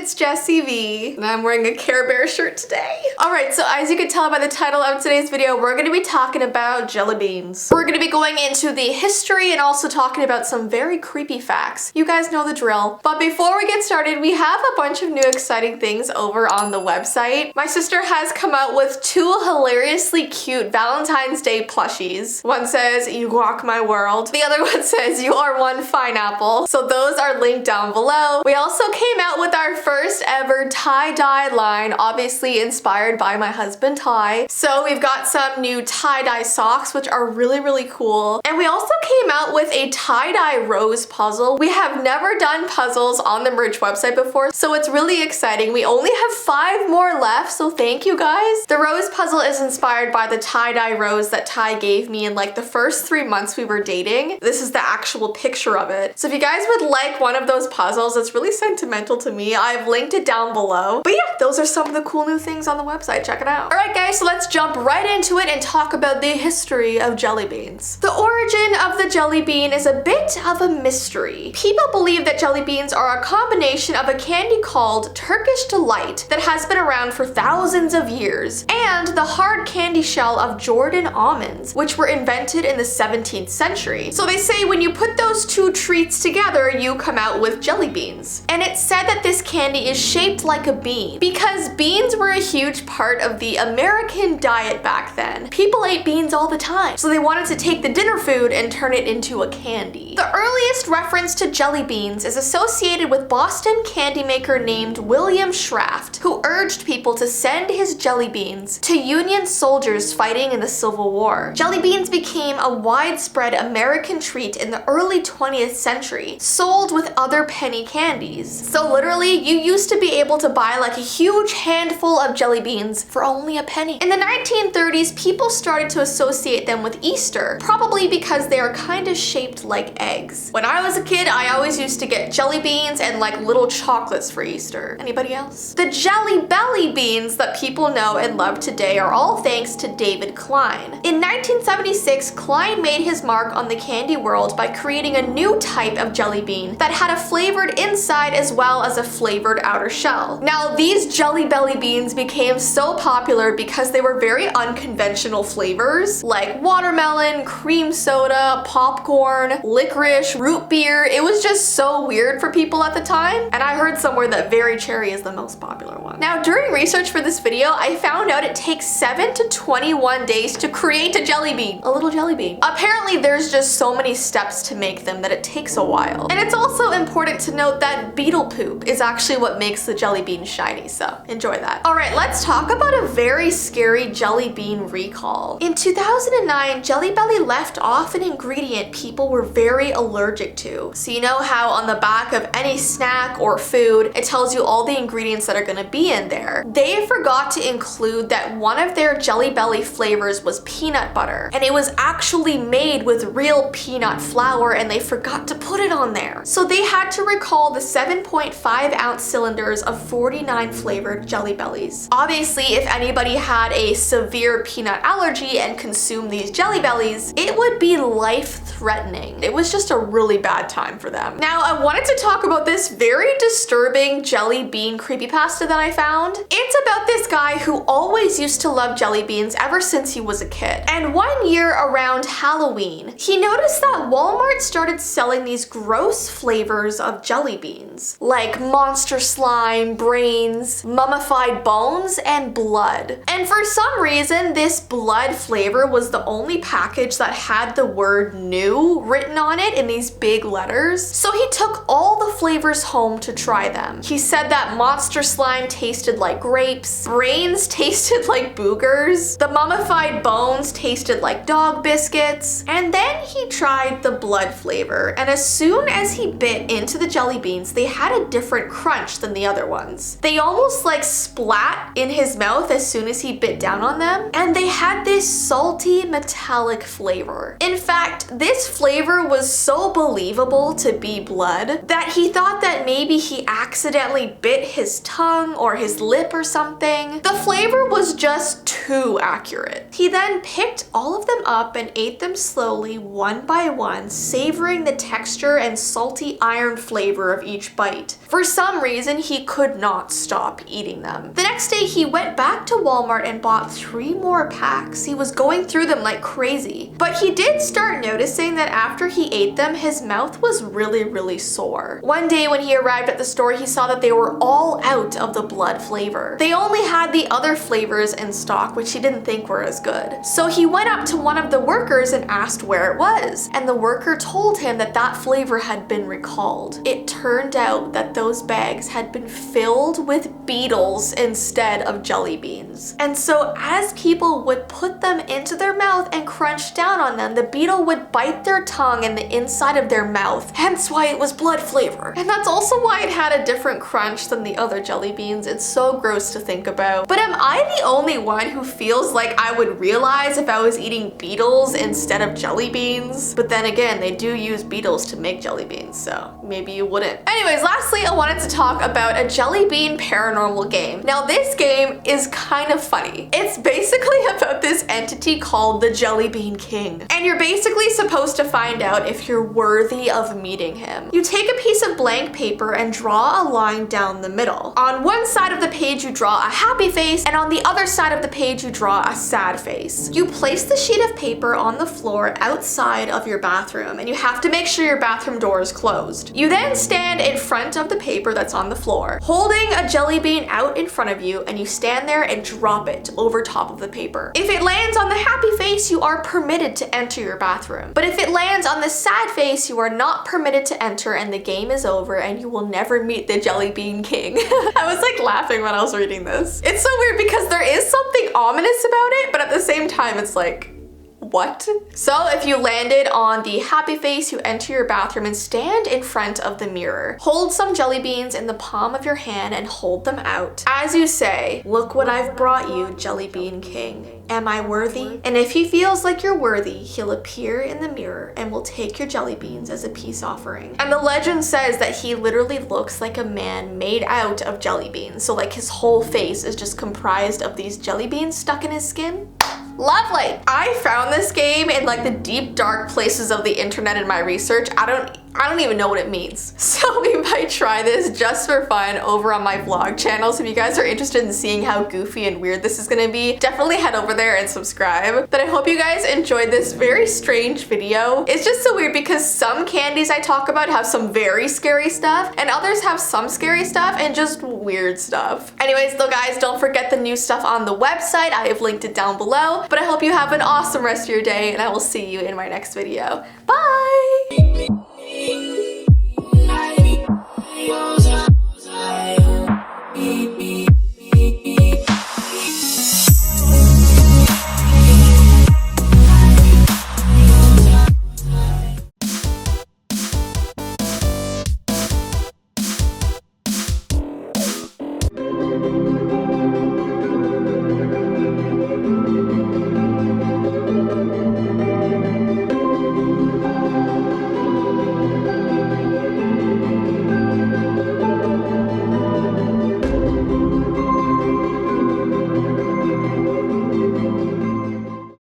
it's Jessii Vee, and I'm wearing a Care Bear shirt today. Alright, so as you can tell by the title of today's video, we're going to be talking about jelly beans. We're going to be going into the history and also talking about some very creepy facts. You guys know the drill. But before we get started, we have a bunch of new exciting things over on the website. My sister has come out with two hilariously cute Valentine's Day plushies. One says, "You rock my world." The other one says, "You are one fine apple." So those are linked down below. We also came out with our first ever tie-dye line, obviously inspired by my husband Ty. So we've got some new tie-dye socks, which are really cool. And we also came out with a tie-dye rose puzzle. We have never done puzzles on the merch website before, so it's really exciting. We only have 5 more left, so thank you guys. The rose puzzle is inspired by the tie-dye rose that Ty gave me in like the first 3 months we were dating. This is the actual picture of it. So if you guys would like one of those puzzles, it's really sentimental to me. I've linked it down below. But yeah, those are some of the cool new things on the website. Check it out. Alright guys, so let's jump right into it and talk about the history of jelly beans. The origin of the jelly bean is a bit of a mystery. People believe that jelly beans are a combination of a candy called Turkish Delight that has been around for thousands of years, and the hard candy shell of Jordan almonds, which were invented in the 17th century. So they say when you put those two treats together, you come out with jelly beans. And it's said that this candy is shaped like a bean because beans were a huge part of the American diet back then. People ate beans all the time, so they wanted to take the dinner food and turn it into a candy. The earliest reference to jelly beans is associated with Boston candy maker named William Shraft, who urged people to send his jelly beans to Union soldiers fighting in the Civil War. Jelly beans became a widespread American treat in the early 20th century, sold with other penny candies. So literally, you used to be able to buy like a huge handful of jelly beans for only a penny. In the 1930s, people started to associate them with Easter, probably because they are kind of shaped like eggs. When I was a kid, I always used to get jelly beans and like little chocolates for Easter. Anybody else? The Jelly Belly beans that people know and love today are all thanks to David Klein. In 1976, Klein made his mark on the candy world by creating a new type of jelly bean that had a flavored inside as well as a flavored outer shell. Now, these Jelly Belly beans became so popular because they were very unconventional flavors like watermelon, cream soda, popcorn, licorice, root beer. It was just so weird for people at the time, and I heard somewhere that Very Cherry is the most popular one. Now, during research for this video, I found out it takes 7 to 21 days to create a jelly bean. A little jelly bean. Apparently, there's just so many steps to make them that it takes a while. And it's also important to note that beetle poop is actually what makes the jelly bean shiny, so enjoy that. Alright, let's talk about a very scary jelly bean recall. In 2009, Jelly Belly left off an ingredient people were very allergic to. So you know how on the back of any snack or food, it tells you all the ingredients that are gonna be in there. They forgot to include that one of their Jelly Belly flavors was peanut butter, and it was actually made with real peanut flour, and they forgot to put it on there. So they had to recall the 7.5-ounce cylinders of 49 flavored Jelly Bellies. Obviously, if anybody had a severe peanut allergy and consumed these Jelly Bellies, it would be life-threatening. It was just a really bad time for them. Now, I wanted to talk about this very disturbing jelly bean creepypasta that I found. It's about this guy who always used to love jelly beans ever since he was a kid. And one year around Halloween, he noticed that Walmart started selling these gross flavors of jelly beans, like monster slime, brains, mummified bones, and blood. And for some reason, this blood flavor was the only package that had the word new written on it in these big letters. So he took all the flavors home to try them. He said that monster slime tasted like grapes, brains tasted like boogers, the mummified bones tasted like dog biscuits, and then he tried the blood flavor, and as soon as he bit into the jelly beans, they had a different crunch than the other ones. They almost like splat in his mouth as soon as he bit down on them, and they had this salty metallic flavor. In fact, this this flavor was so believable to be blood that he thought that maybe he accidentally bit his tongue or his lip or something. The flavor was just too accurate. He then picked all of them up and ate them slowly, one by one, savoring the texture and salty iron flavor of each bite. For some reason, he could not stop eating them. The next day, he went back to Walmart and bought 3 more packs. He was going through them like crazy. But he did start noticing that after he ate them, his mouth was really sore. One day when he arrived at the store, he saw that they were all out of the blood flavor. They only had the other flavors in stock, which he didn't think were as good. So he went up to one of the workers and asked where it was. And the worker told him that that flavor had been recalled. It turned out that those bags had been filled with beetles instead of jelly beans. And so as people would put them into their mouth and crunch down on them, the beetle would bite their tongue and the inside of their mouth, hence why it was blood flavor. And that's also why it had a different crunch than the other jelly beans. It's so gross to think about. But am I the only one who feels like I would realize if I was eating beetles instead of jelly beans? But then again, they do use beetles to make jelly beans, so maybe you wouldn't. Anyways, lastly, I wanted to talk about a jelly bean paranormal game. Now this game is kind of funny. It's basically about this entity called the Jelly Bean King. And you're basically supposed to find out if you're worthy of meeting him. You take a piece of blank paper and draw a line down the middle. On one side of the page you draw a happy face, and on the other side of the page you draw a sad face. You place the sheet of paper on the floor outside of your bathroom, and you have to make sure your bathroom door is closed. You then stand in front of the paper that's on the floor, holding a jelly bean out in front of you, and you stand there and drop it over top of the paper. If it lands on the happy face, you are permitted to enter your bathroom. But if it lands on the sad face, you are not permitted to enter, and the game is over and you will never meet the Jelly Bean King. I was like laughing when I was reading this. It's so weird because there is something ominous about it, but at the same time it's like, what? So if you landed on the happy face, you enter your bathroom and stand in front of the mirror. Hold some jelly beans in the palm of your hand and hold them out. As you say, look what I've brought you, Jelly Bean King. Am I worthy? And if he feels like you're worthy, he'll appear in the mirror and will take your jelly beans as a peace offering. And the legend says that he literally looks like a man made out of jelly beans. So like his whole face is just comprised of these jelly beans stuck in his skin. Lovely! I found this game in like the deep dark places of the internet in my research. I don't even know what it means. So we might try this just for fun over on my vlog channel. So if you guys are interested in seeing how goofy and weird this is gonna be, definitely head over there and subscribe. But I hope you guys enjoyed this very strange video. It's just so weird because some candies I talk about have some very scary stuff and others have some scary stuff and just weird stuff. Anyways, though guys, don't forget the new stuff on the website. I have linked it down below. But I hope you have an awesome rest of your day and I will see you in my next video. Bye!